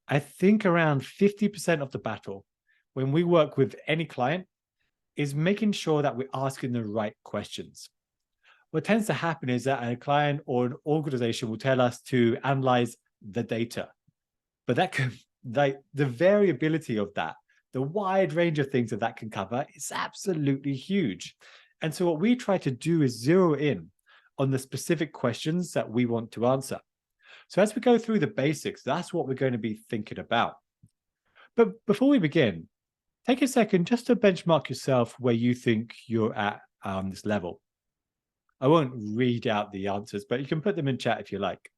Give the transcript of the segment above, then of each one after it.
I think around 50% of the battle when we work with any client is making sure that we're asking the right questions. What tends to happen is that a client or an organization will tell us to analyze the data, but that can, like, the variability of that, the wide range of things that that can cover is absolutely huge. And so what we try to do is zero in on the specific questions that we want to answer. So as we go through the basics, that's what we're going to be thinking about. But before we begin, take a second just to benchmark yourself where you think you're at this level. I won't read out the answers, but you can put them in chat if you like.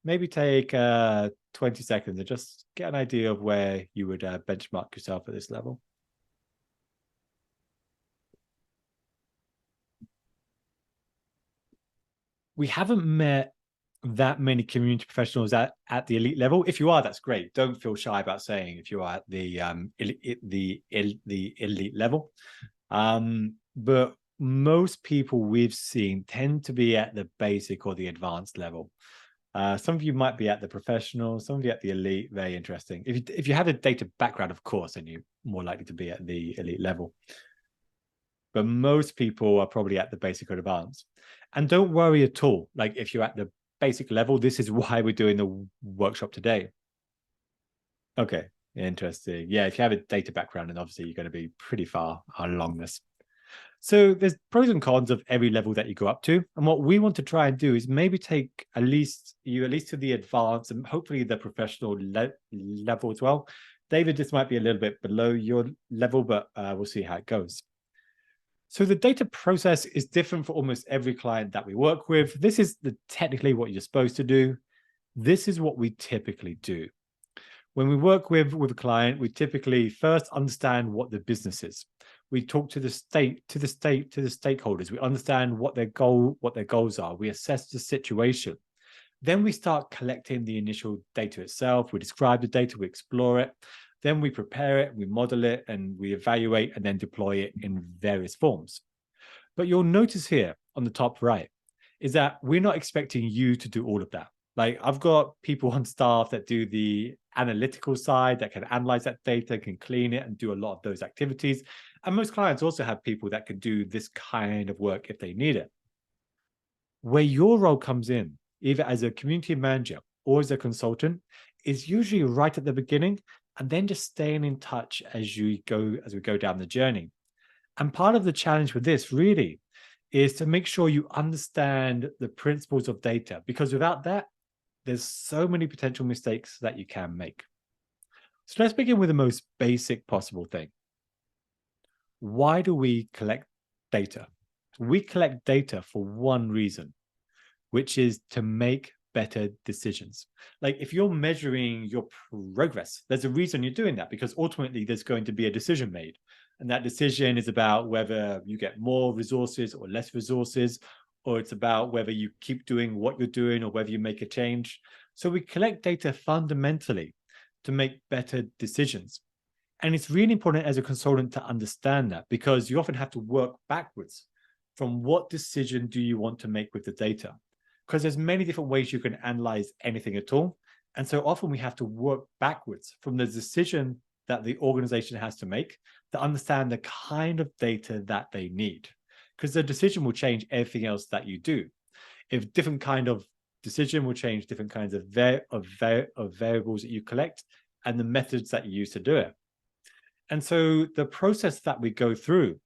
Maybe take 20 seconds and just get an idea of where you would benchmark yourself at this level. We haven't met that many community professionals at the elite level. If you are, that's great. Don't feel shy about saying if you are at the elite level. But most people we've seen tend to be at the basic or the advanced level. Some of you might be at the professional, some of you at the elite. Very interesting. If you have a data background, of course, then you're more likely to be at the elite level. But most people are probably at the basic or advanced. And don't worry at all. Like, if you're at the basic level, this is why we're doing the workshop today. Okay, interesting. Yeah, if you have a data background, then obviously you're going to be pretty far along this. So there's pros and cons of every level that you go up to. And what we want to try and do is maybe take at least to the advanced and hopefully the professional level as well. David, this might be a little bit below your level, but we'll see how it goes. So the data process is different for almost every client that we work with. This is technically what you're supposed to do. This is what we typically do. When we work with a client, we typically first understand what the business is. We talk to the stakeholders. We understand what their goals are. We assess the situation. Then we start collecting the initial data itself. We describe the data, we explore it. Then we prepare it, we model it, and we evaluate and then deploy it in various forms. But you'll notice here on the top right is that we're not expecting you to do all of that. Like, I've got people on staff that do the analytical side, that can analyze that data, can clean it, and do a lot of those activities. And most clients also have people that can do this kind of work if they need it. Where your role comes in, either as a community manager or as a consultant, is usually right at the beginning, and then just staying in touch as we go down the journey. And part of the challenge with this really is to make sure you understand the principles of data, because without that, there's so many potential mistakes that you can make. So let's begin with the most basic possible thing. Why do we collect data? We collect data for one reason, which is to make better decisions. Like, if you're measuring your progress, there's a reason you're doing that, because ultimately there's going to be a decision made. And that decision is about whether you get more resources or less resources, or it's about whether you keep doing what you're doing or whether you make a change. So we collect data fundamentally to make better decisions. And it's really important as a consultant to understand that, because you often have to work backwards from what decision do you want to make with the data? Because there's many different ways you can analyze anything at all. And so often we have to work backwards from the decision that the organization has to make to understand the kind of data that they need. Because the decision will change everything else that you do. If different kind of decision will change different kinds of variables that you collect and the methods that you use to do it. And so the process that we go through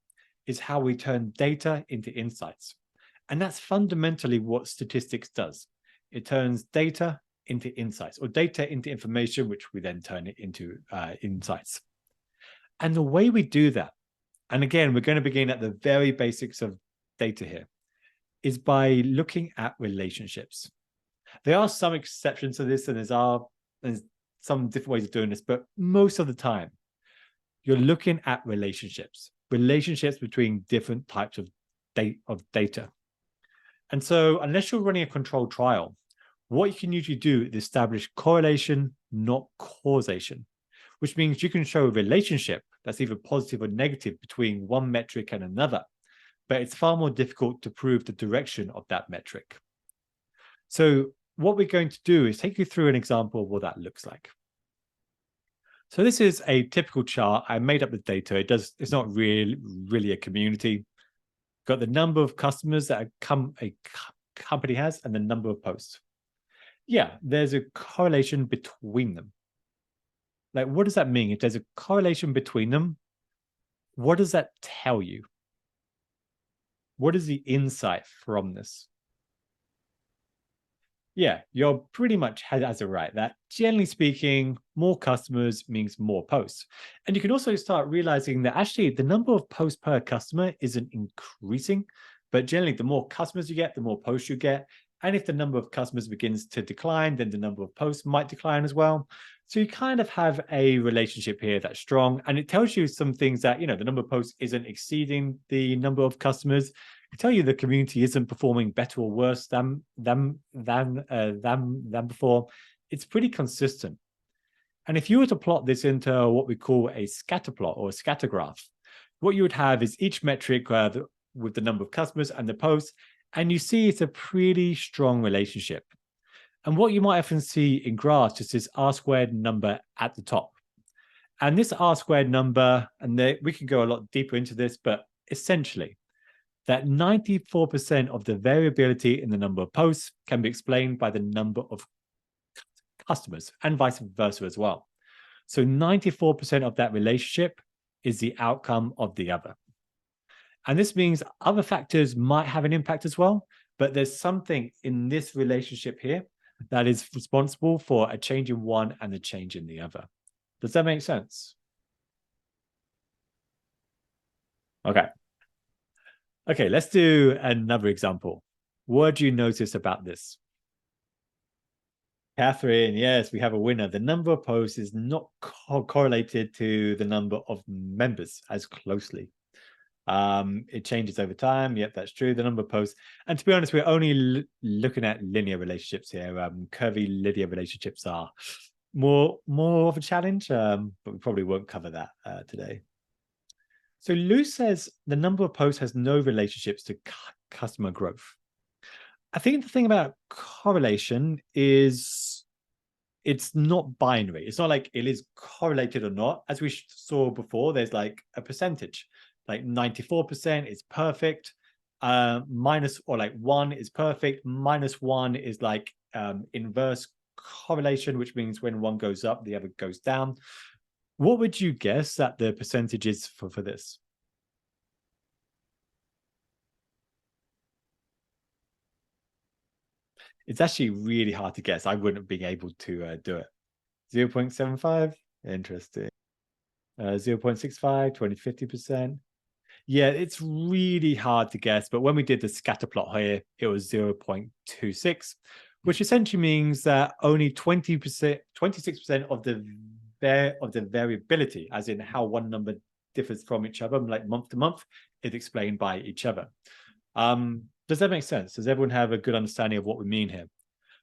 is how we turn data into insights. And that's fundamentally what statistics does. It turns data into insights, or data into information, which we then turn it into insights. And the way we do that, and again, we're going to begin at the very basics of data here, is by looking at relationships. There are some exceptions to this, and there's some different ways of doing this, but most of the time, you're looking at relationships between different types of data. And so unless you're running a controlled trial, what you can usually do is establish correlation, not causation, which means you can show a relationship that's either positive or negative between one metric and another, but it's far more difficult to prove the direction of that metric. So what we're going to do is take you through an example of what that looks like. So this is a typical chart. I made up the data. It's not really a community. Got the number of customers that a company has and the number of posts. Yeah, there's a correlation between them. Like, what does that mean? If there's a correlation between them, what does that tell you? What is the insight from this? Yeah, you're pretty much has it right. That generally speaking, more customers means more posts. And you can also start realizing that actually the number of posts per customer isn't increasing, but generally the more customers you get, the more posts you get. And if the number of customers begins to decline, then the number of posts might decline as well. So you kind of have a relationship here that's strong. And it tells you some things that, the number of posts isn't exceeding the number of customers. I tell you the community isn't performing better or worse than before. It's pretty consistent. And if you were to plot this into what we call a scatter plot or a scatter graph, what you would have is each metric with the number of customers and the posts, and you see it's a pretty strong relationship. And what you might often see in graphs is this R squared number at the top. And this R squared number, and we can go a lot deeper into this, but essentially, that 94% of the variability in the number of posts can be explained by the number of customers and vice versa as well. So 94% of that relationship is the outcome of the other. And this means other factors might have an impact as well, but there's something in this relationship here that is responsible for a change in one and a change in the other. Does that make sense? Okay. Okay, let's do another example. What do you notice about this? Catherine, yes, we have a winner. The number of posts is not correlated to the number of members as closely. It changes over time. Yep, that's true. The number of posts. And to be honest, we're only looking at linear relationships here. Curvy linear relationships are more of a challenge, but we probably won't cover that today. So Lou says the number of posts has no relationships to customer growth. I think the thing about correlation is it's not binary. It's not like it is correlated or not. As we saw before, there's like a percentage, like 94% is perfect, minus or like 1 is perfect, -1 is like inverse correlation, which means when one goes up, the other goes down. What would you guess that the percentage is for this? It's actually really hard to guess. I wouldn't be able to do it. 0.75, interesting. 0.65, 20, 50%. Yeah, it's really hard to guess. But when we did the scatter plot here, it was 0.26, which essentially means that only 20%, 26% of the variability, as in how one number differs from each other, like month to month, is explained by each other. Does that make sense? Does everyone have a good understanding of what we mean here?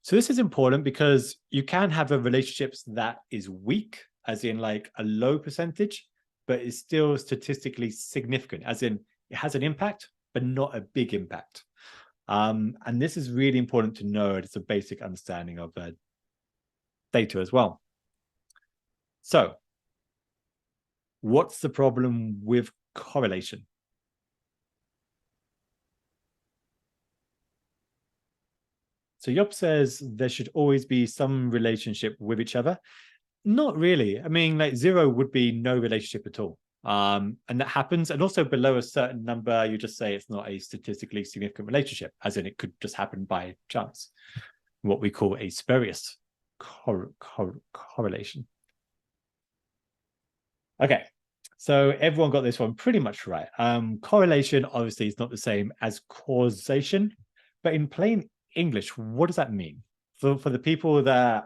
So this is important because you can have a relationships that is weak, as in like a low percentage, but is still statistically significant, as in it has an impact, but not a big impact. And this is really important to know. It's a basic understanding of data as well. So what's the problem with correlation? So Job says there should always be some relationship with each other. Not really. I mean, like 0 would be no relationship at all. And that happens. And also below a certain number, you just say it's not a statistically significant relationship, as in it could just happen by chance. What we call a spurious correlation. Okay, so everyone got this one pretty much right. Correlation obviously is not the same as causation, but in plain English, what does that mean? For the people that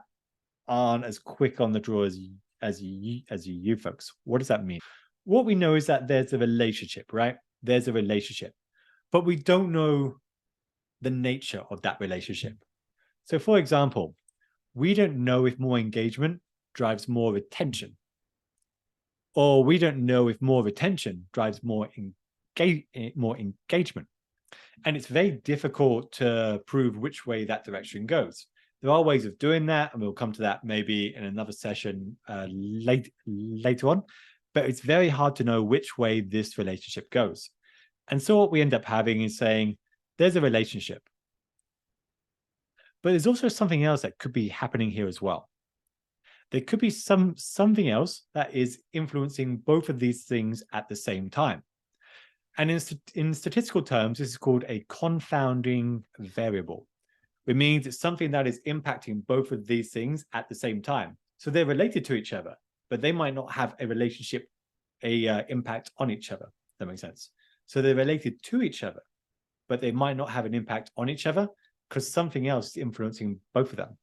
aren't as quick on the draw as you folks, what does that mean? What we know is that there's a relationship, right? There's a relationship, but we don't know the nature of that relationship. So for example, we don't know if more engagement drives more retention, or we don't know if more retention drives more engagement. And it's very difficult to prove which way that direction goes. There are ways of doing that, and we'll come to that maybe in another session later on. But it's very hard to know which way this relationship goes. And so what we end up having is saying, there's a relationship. But there's also something else that could be happening here as well. There could be something else that is influencing both of these things at the same time. And in statistical terms, this is called a confounding variable. It means it's something that is impacting both of these things at the same time. So they're related to each other, but they might not have a relationship, impact on each other. That makes sense. So they're related to each other, but they might not have an impact on each other because something else is influencing both of them.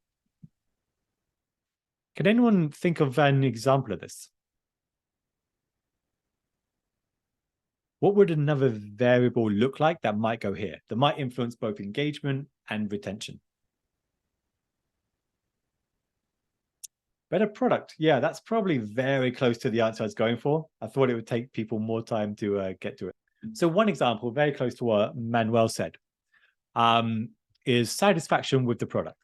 Can anyone think of an example of this? What would another variable look like that might go here, that might influence both engagement and retention? Better product. Yeah, that's probably very close to the answer I was going for. I thought it would take people more time to get to it. So one example, very close to what Manuel said, is satisfaction with the product.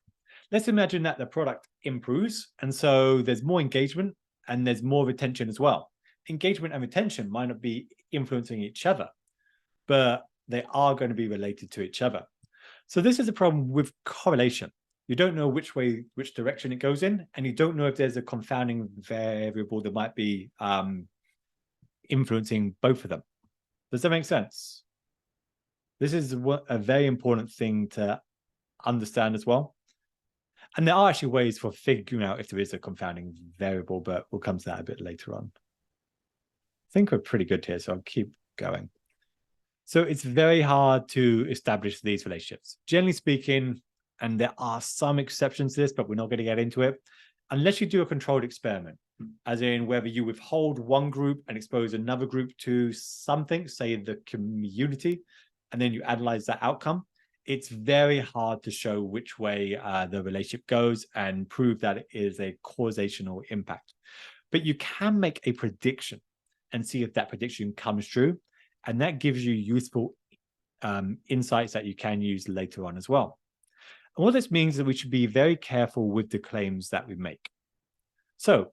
Let's imagine that the product improves, and so there's more engagement and there's more retention as well. Engagement and retention might not be influencing each other, but they are going to be related to each other. So this is a problem with correlation. You don't know which direction it goes in, and you don't know if there's a confounding variable that might be influencing both of them. Does that make sense? This is a very important thing to understand as well. And there are actually ways for figuring out if there is a confounding variable, but we'll come to that a bit later on. I think we're pretty good here, so I'll keep going. So it's very hard to establish these relationships. Generally speaking, and there are some exceptions to this, but we're not going to get into it, unless you do a controlled experiment, as in whether you withhold one group and expose another group to something, say the community, and then you analyze that outcome. It's very hard to show which way the relationship goes and prove that it is a causational impact. But you can make a prediction and see if that prediction comes true. And that gives you useful insights that you can use later on as well. And what this means is that we should be very careful with the claims that we make. So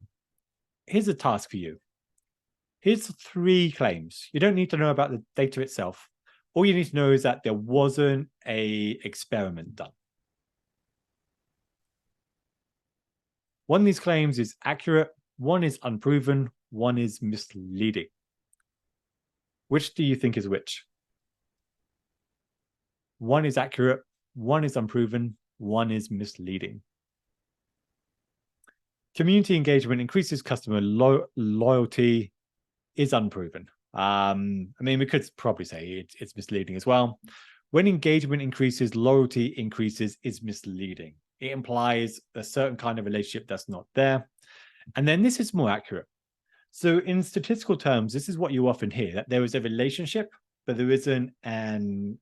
here's a task for you. Here's 3 claims. You don't need to know about the data itself. All you need to know is that there wasn't an experiment done. One of these claims is accurate, one is unproven, one is misleading. Which do you think is which? One is accurate, one is unproven, one is misleading. Community engagement increases customer loyalty is unproven. I mean, we could probably say it's misleading as well. When engagement increases, loyalty increases is misleading. It implies a certain kind of relationship that's not there. And then this is more accurate. So in statistical terms, this is what you often hear, that there is a relationship, but there isn't an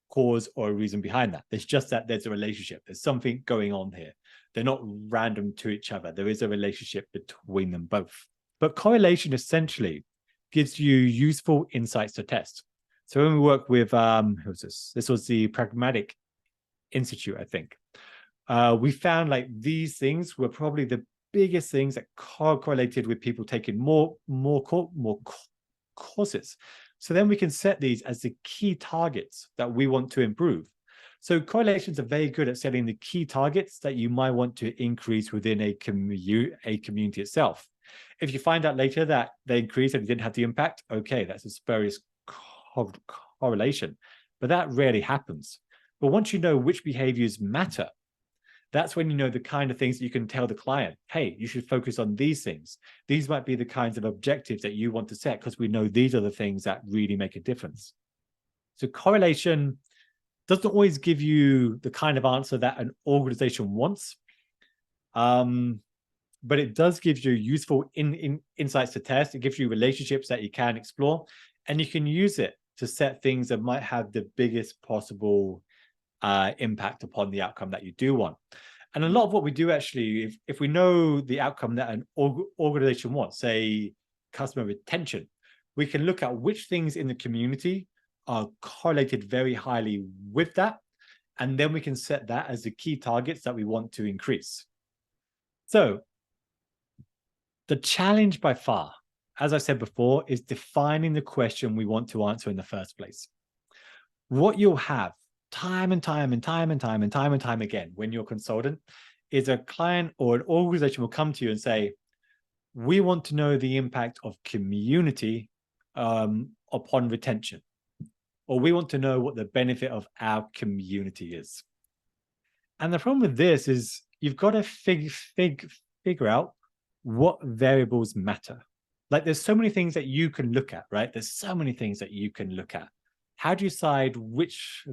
cause or a reason behind that. It's just that there's a relationship. There's something going on here. They're not random to each other. There is a relationship between them both. But correlation essentially gives you useful insights to test. So when we work with, who was this? This was the Pragmatic Institute, I think. We found like these things were probably the biggest things that correlated with people taking more courses. So then we can set these as the key targets that we want to improve. So correlations are very good at setting the key targets that you might want to increase within a community itself. If you find out later that they increased and it didn't have the impact, okay, that's a spurious correlation, but that rarely happens. But once you know which behaviors matter, that's when you know the kind of things that you can tell the client, hey, you should focus on these things. These might be the kinds of objectives that you want to set because we know these are the things that really make a difference. So correlation doesn't always give you the kind of answer that an organization wants, but it does give you useful insights to test. It gives you relationships that you can explore, and you can use it to set things that might have the biggest possible impact upon the outcome that you do want. And a lot of what we do actually, if we know the outcome that an organization wants, say customer retention, we can look at which things in the community are correlated very highly with that. And then we can set that as the key targets that we want to increase. So the challenge by far, as I said before, is defining the question we want to answer in the first place. What you'll have time and time again when you're a consultant is a client or an organization will come to you and say, we want to know the impact of community upon retention, or we want to know what the benefit of our community is. And the problem with this is you've got to figure out what variables matter. Like there's so many things that you can look at, right? There's so many things that you can look at. How do you decide which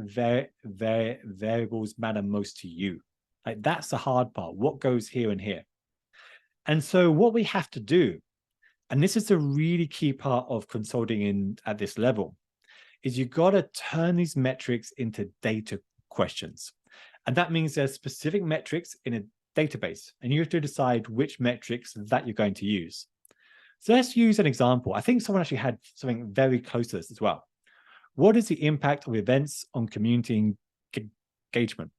variables matter most to you? Like that's the hard part. What goes here and here? And so what we have to do, and this is a really key part of consulting at this level, is you've got to turn these metrics into data questions. And that means there's specific metrics in a database, and you have to decide which metrics that you're going to use. So let's use an example. I think someone actually had something very close to this as well. What is the impact of events on community engagement?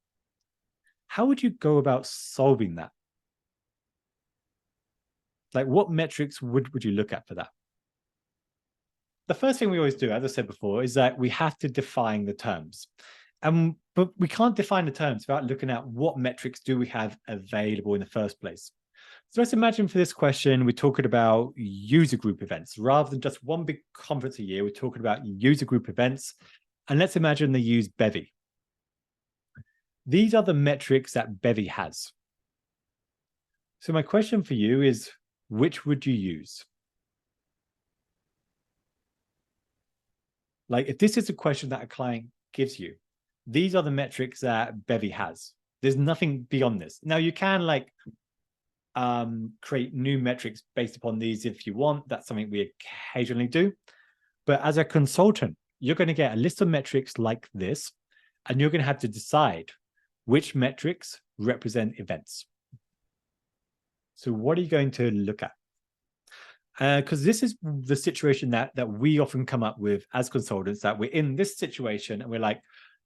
How would you go about solving that? Like what metrics would you look at for that? The first thing we always do, as I said before, is that we have to define the terms. But we can't define the terms without looking at what metrics do we have available in the first place. So let's imagine for this question, we're talking about user group events. Rather than just one big conference a year, we're talking about user group events. And let's imagine they use Bevy. These are the metrics that Bevy has. So my question for you is, which would you use? Like if this is a question that a client gives you, these are the metrics that Bevy has. There's nothing beyond this. Now you can like create new metrics based upon these if you want. That's something we occasionally do. But as a consultant, you're going to get a list of metrics like this, and you're going to have to decide which metrics represent events. So what are you going to look at? Because this is the situation that we often come up with as consultants, that we're in this situation and we're like,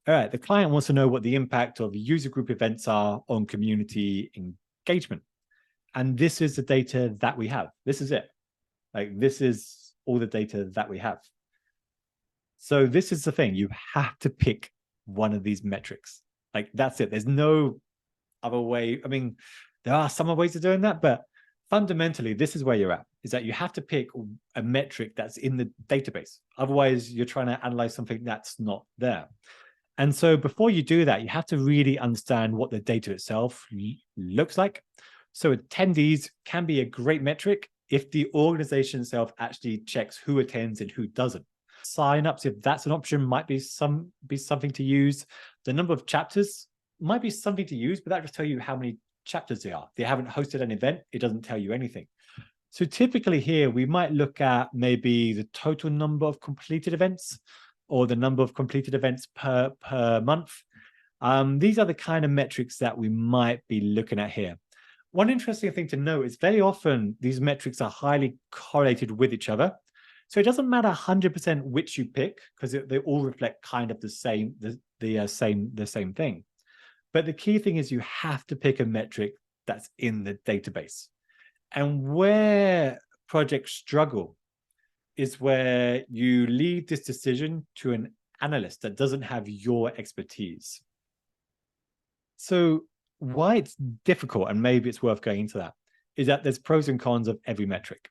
all right, the client wants to know what the impact of user group events are on community engagement. And this is the data that we have. This is it. Like this is all the data that we have. So this is the thing. You have to pick one of these metrics. Like that's it. There's no other way. I mean, there are some ways of doing that, but fundamentally, this is where you're at, is that you have to pick a metric that's in the database. Otherwise, you're trying to analyze something that's not there. And so before you do that, you have to really understand what the data itself looks like. So attendees can be a great metric if the organization itself actually checks who attends and who doesn't. Sign-ups, if that's an option, might be something to use. The number of chapters might be something to use, but that just tell you how many chapters they are. If they haven't hosted an event, it doesn't tell you anything. So typically here, we might look at maybe the total number of completed events or the number of completed events per month. These are the kind of metrics that we might be looking at here. One interesting thing to note is very often these metrics are highly correlated with each other. So it doesn't matter 100% which you pick, because they all reflect kind of the same thing. But the key thing is you have to pick a metric that's in the database. And where projects struggle is where you leave this decision to an analyst that doesn't have your expertise. So why it's difficult, and maybe it's worth going into that, is that there's pros and cons of every metric.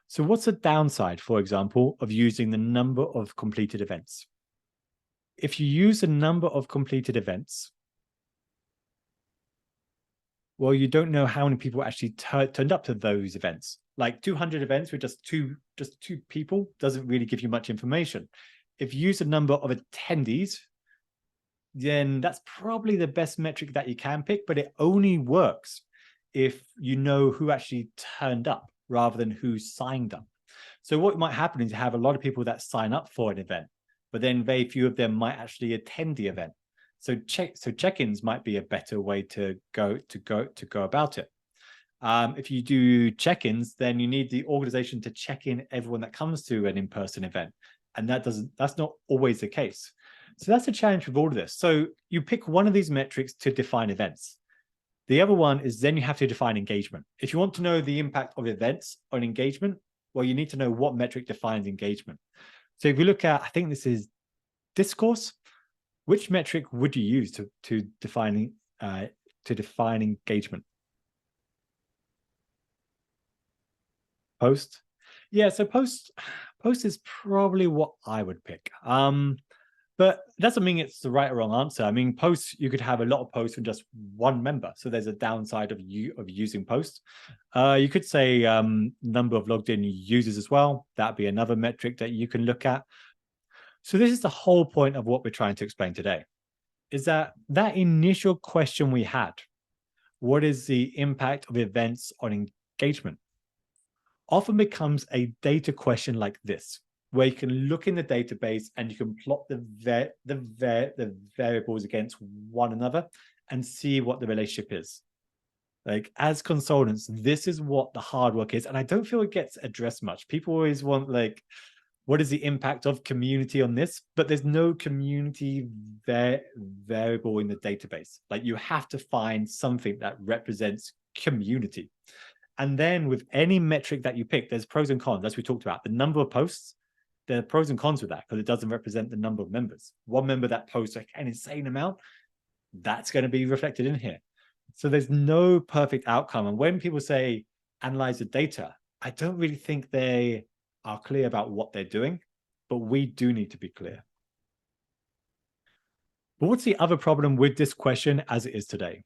So what's the downside, for example, of using the number of completed events? If you use the number of completed events, well, you don't know how many people actually turned up to those events. Like 200 events with just two people doesn't really give you much information. If you use the number of attendees, then that's probably the best metric that you can pick, but it only works if you know who actually turned up rather than who signed up. So what might happen is you have a lot of people that sign up for an event, but then very few of them might actually attend the event. So check-ins might be a better way to go about it. If you do check-ins, then you need the organization to check in everyone that comes to an in-person event, and that's not always the case. So that's the challenge with all of this. So you pick one of these metrics to define events. The other one is then you have to define engagement. If you want to know the impact of events on engagement, well, you need to know what metric defines engagement. So if you look at, I think this is discourse, which metric would you use to define engagement? Post? Yeah, so post is probably what I would pick. But it doesn't mean it's the right or wrong answer. I mean, posts, you could have a lot of posts from just one member. So there's a downside of using posts. You could say number of logged in users as well. That'd be another metric that you can look at. So this is the whole point of what we're trying to explain today, is that initial question we had, what is the impact of events on engagement, often becomes a data question like this, where you can look in the database and you can plot the variables against one another and see what the relationship is. Like, as consultants, this is what the hard work is. And I don't feel it gets addressed much. People always want, like, what is the impact of community on this? But there's no community variable in the database. Like, you have to find something that represents community. And then with any metric that you pick, there's pros and cons, as we talked about. The number of posts, there are pros and cons with that because it doesn't represent the number of members. One member that posts like an insane amount, that's going to be reflected in here. So there's no perfect outcome. And when people say analyze the data, I don't really think they are clear about what they're doing, but we do need to be clear. But what's the other problem with this question as it is today?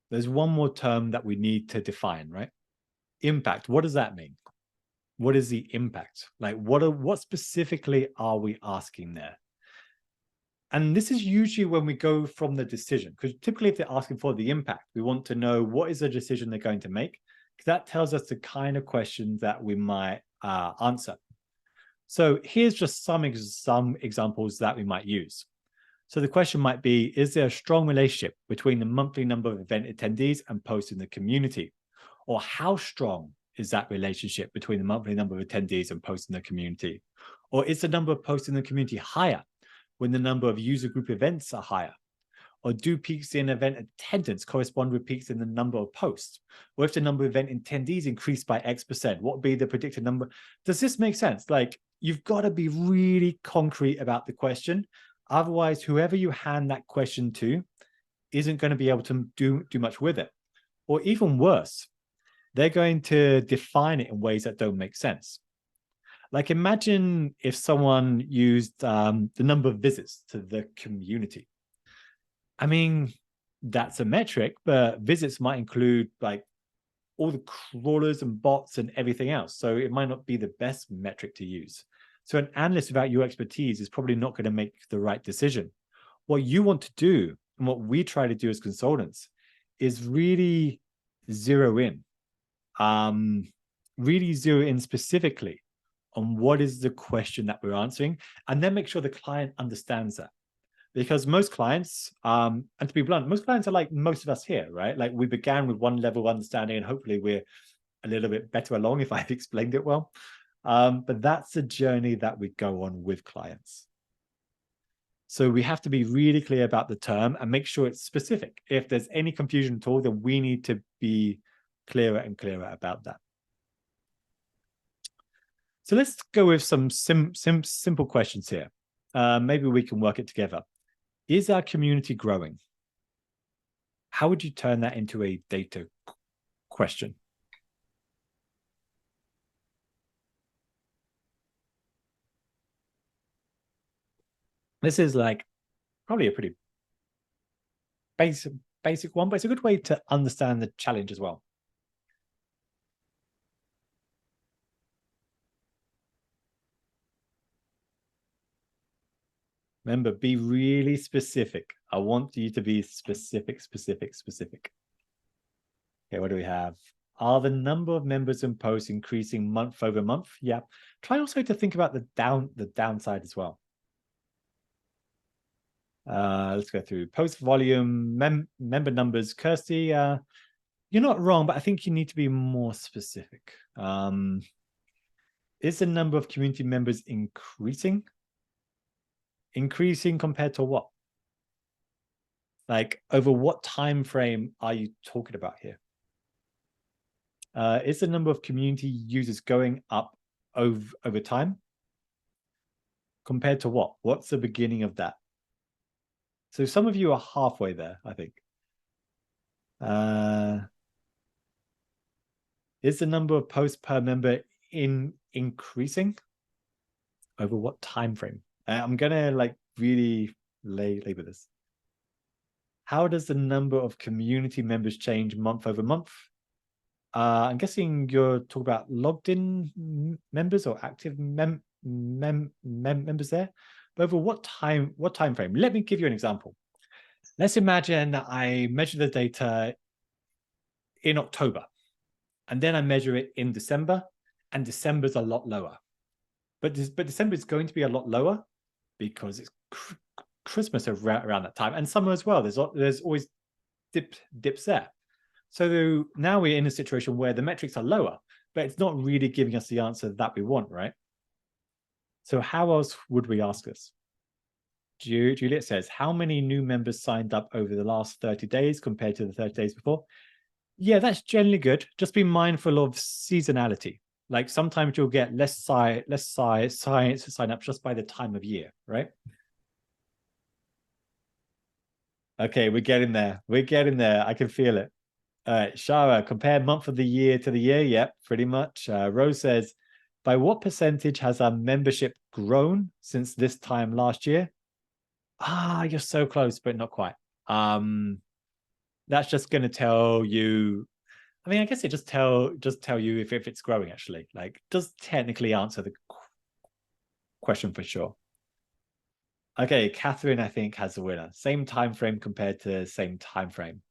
There's one more term that we need to define, right? Impact. What does that mean? What is the impact? Like, what specifically are we asking there? And this is usually when we go from the decision, because typically if they're asking for the impact, we want to know what is the decision they're going to make, because that tells us the kind of questions that we might answer. So here's just some examples that we might use. So the question might be, is there a strong relationship between the monthly number of event attendees and posts in the community? Or how strong is that relationship between the monthly number of attendees and posts in the community? Or is the number of posts in the community higher when the number of user group events are higher? Or do peaks in event attendance correspond with peaks in the number of posts? Or if the number of event attendees increased by X%, what would be the predicted number? Does this make sense? Like, you've got to be really concrete about the question. Otherwise, whoever you hand that question to isn't going to be able to do much with it. Or even worse, they're going to define it in ways that don't make sense. Like, imagine if someone used the number of visits to the community. I mean, that's a metric, but visits might include like all the crawlers and bots and everything else. So it might not be the best metric to use. So an analyst without your expertise is probably not going to make the right decision. What you want to do, and what we try to do as consultants, is really zero in. Really zero in specifically on what is the question that we're answering, and then make sure the client understands that. Because most clients, and to be blunt, most clients are like most of us here, right? Like, we began with one level of understanding, and hopefully we're a little bit better along if I've explained it well. But that's the journey that we go on with clients. So we have to be really clear about the term and make sure it's specific. If there's any confusion at all, then we need to be clearer and clearer about that. So let's go with some simple questions here. Maybe we can work it together. Is our community growing? How would you turn that into a data question? This is like probably a pretty basic one, but it's a good way to understand the challenge as well. Remember, be really specific. I want you to be specific. Okay, what do we have? Are the number of members and posts increasing month over month? Yeah. Try also to think about the downside as well. Let's go through post volume, member numbers. Kirsty, you're not wrong, but I think you need to be more specific. Is the number of community members increasing? Increasing compared to what? Like over what time frame are you talking about here? Is the number of community users going up over time? Compared to what? What's the beginning of that? So some of you are halfway there, I think. Is the number of posts per member increasing? Over what time frame? I'm gonna like really labor this. How does the number of community members change month over month? I'm guessing you're talking about logged in members or active members there. But over what time frame? Let me give you an example. Let's imagine that I measure the data in October, and then I measure it in December, and December's a lot lower. But December is going to be a lot lower because it's Christmas around that time, and summer as well. There's always dips there. So now we're in a situation where the metrics are lower, but it's not really giving us the answer that we want, right? So how else would we ask this? Juliet says, how many new members signed up over the last 30 days compared to the 30 days before? Yeah, that's generally good. Just be mindful of seasonality. Like sometimes you'll get less sign up just by the time of year, right? Okay, we're getting there. We're getting there. I can feel it. All right, Shara, compare month of the year to the year. Yep, pretty much. Rose says, by what percentage has our membership grown since this time last year? You're so close, but not quite. That's just going to tell you. I mean, I guess it just tell you if it's growing, actually. Like, does technically answer the question for sure. Okay, Catherine, I think, has the winner. Same time frame compared to same time frame.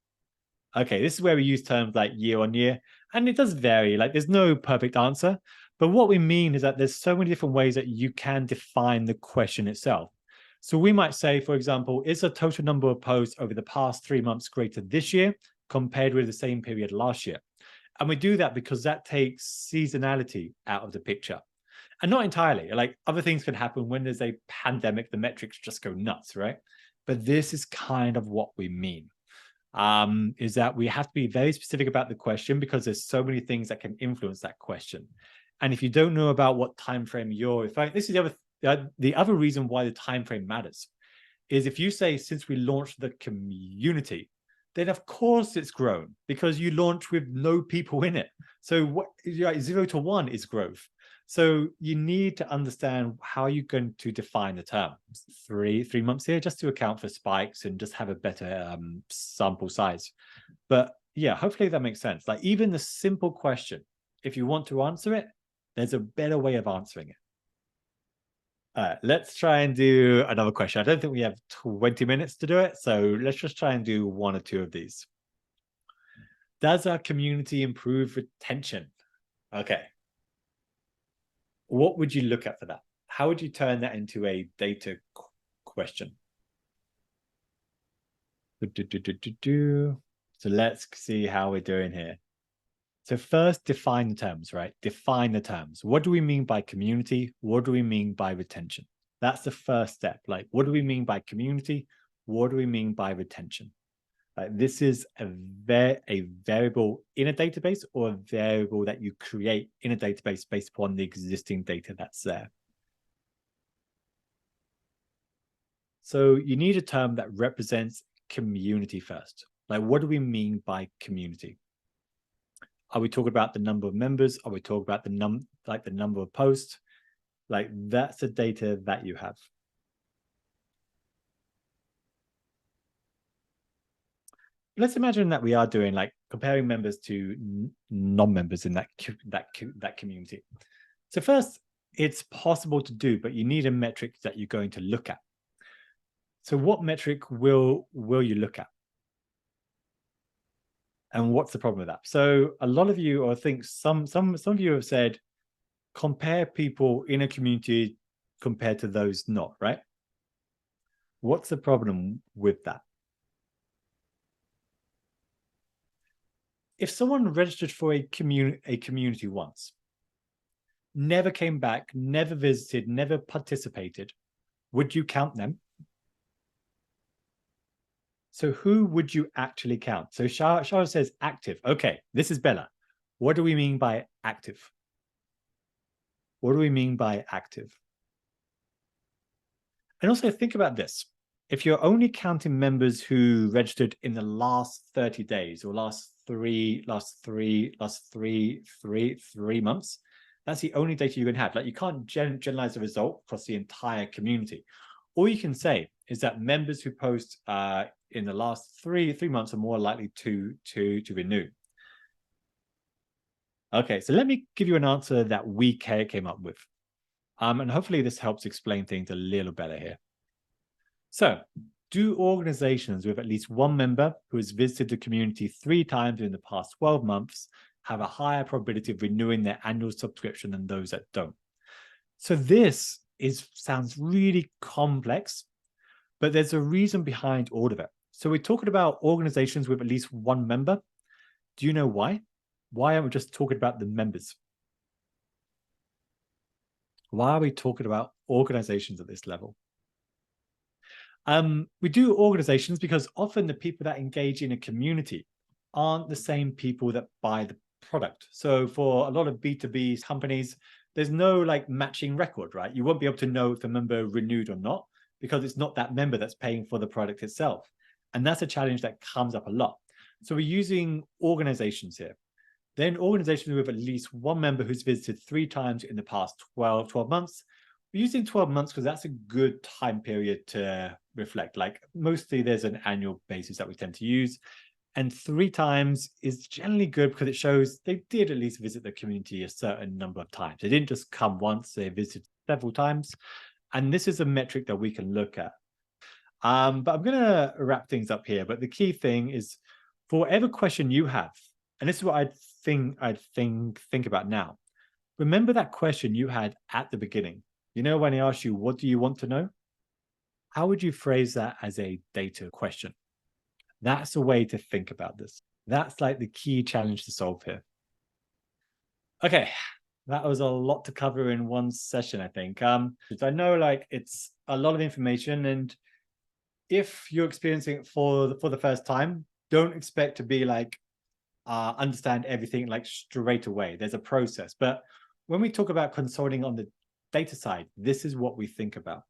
Okay, this is where we use terms like year on year, and it does vary. Like, there's no perfect answer, but what we mean is that there's so many different ways that you can define the question itself. So we might say, for example, is the total number of posts over the past 3 months greater this year compared with the same period last year? And we do that because that takes seasonality out of the picture. And not entirely. Like, other things can happen when there's a pandemic, the metrics just go nuts, right? But this is kind of what we mean. Is that we have to be very specific about the question because there's so many things that can influence that question. And if you don't know about what time frame you're referring, this is the other reason why the time frame matters, is if you say since we launched the community, then of course it's grown because you launch with no people in it. So what 0 to 1 is growth. So you need to understand how you're going to define the term. 3 months here, just to account for spikes and just have a better sample size. But yeah, hopefully that makes sense. Like, even the simple question, if you want to answer it, there's a better way of answering it. All right, let's try and do another question. I don't think we have 20 minutes to do it, so let's just try and do 1 or 2 of these. Does our community improve retention? Okay. What would you look at for that? How would you turn that into a data question? So let's see how we're doing here. So first, define the terms, right? Define the terms. What do we mean by community? What do we mean by retention? That's the first step. Like, what do we mean by community? What do we mean by retention? This is a variable in a database, or a variable that you create in a database based upon the existing data that's there. So you need a term that represents community first. Like, what do we mean by community? Are we talking about the number of members? Are we talking about the number of posts? Like, that's the data that you have. Let's imagine that we are doing like comparing members to non-members in that community. So first, it's possible to do, but you need a metric that you're going to look at. So what metric will you look at? And what's the problem with that? So a lot of you, or I think some of you have said, compare people in a community compared to those not, right? What's the problem with that? If someone registered for a community once, never came back, never visited, never participated, Would you count them? So who would you actually count? So Shara says active. Okay, this is Bella. What do we mean by active? What do we mean by active? And also think about this. If you're only counting members who registered in the last 30 days or last three months, that's the only data you can have. Like you can't generalize the result across the entire community. All you can say is that members who post in the last three months are more likely to renew. Okay, so let me give you an answer that we came up with. And hopefully this helps explain things a little better here. So, do organizations with at least one member who has visited the community 3 times in the past 12 months have a higher probability of renewing their annual subscription than those that don't? So this sounds really complex, but there's a reason behind all of it. So we're talking about organizations with at least one member. Do you know why? Why aren't we just talking about the members? Why are we talking about organizations at this level? We do organizations because often the people that engage in a community aren't the same people that buy the product. So for a lot of B2B companies, there's no like matching record, right? You won't be able to know if a member renewed or not because it's not that member that's paying for the product itself. And that's a challenge that comes up a lot. So we're using organizations here. Then organizations with at least one member who's visited 3 times in the past 12 months. We're using 12 months because that's a good time period to reflect. Like mostly there's an annual basis that we tend to use. And 3 times is generally good because it shows they did at least visit the community a certain number of times. They didn't just come once, they visited several times. And this is a metric that we can look at. But I'm going to wrap things up here. But the key thing is for whatever question you have, and this is what I'd think about now. Remember that question you had at the beginning. You know, when I asked you, what do you want to know? How would you phrase that as a data question? That's a way to think about this. That's like the key challenge to solve here. Okay, that was a lot to cover in one session, I think. I know like it's a lot of information, and if you're experiencing it for the first time, don't expect to be like understand everything like straight away. There's a process. But when we talk about consulting on the data side, this is what we think about.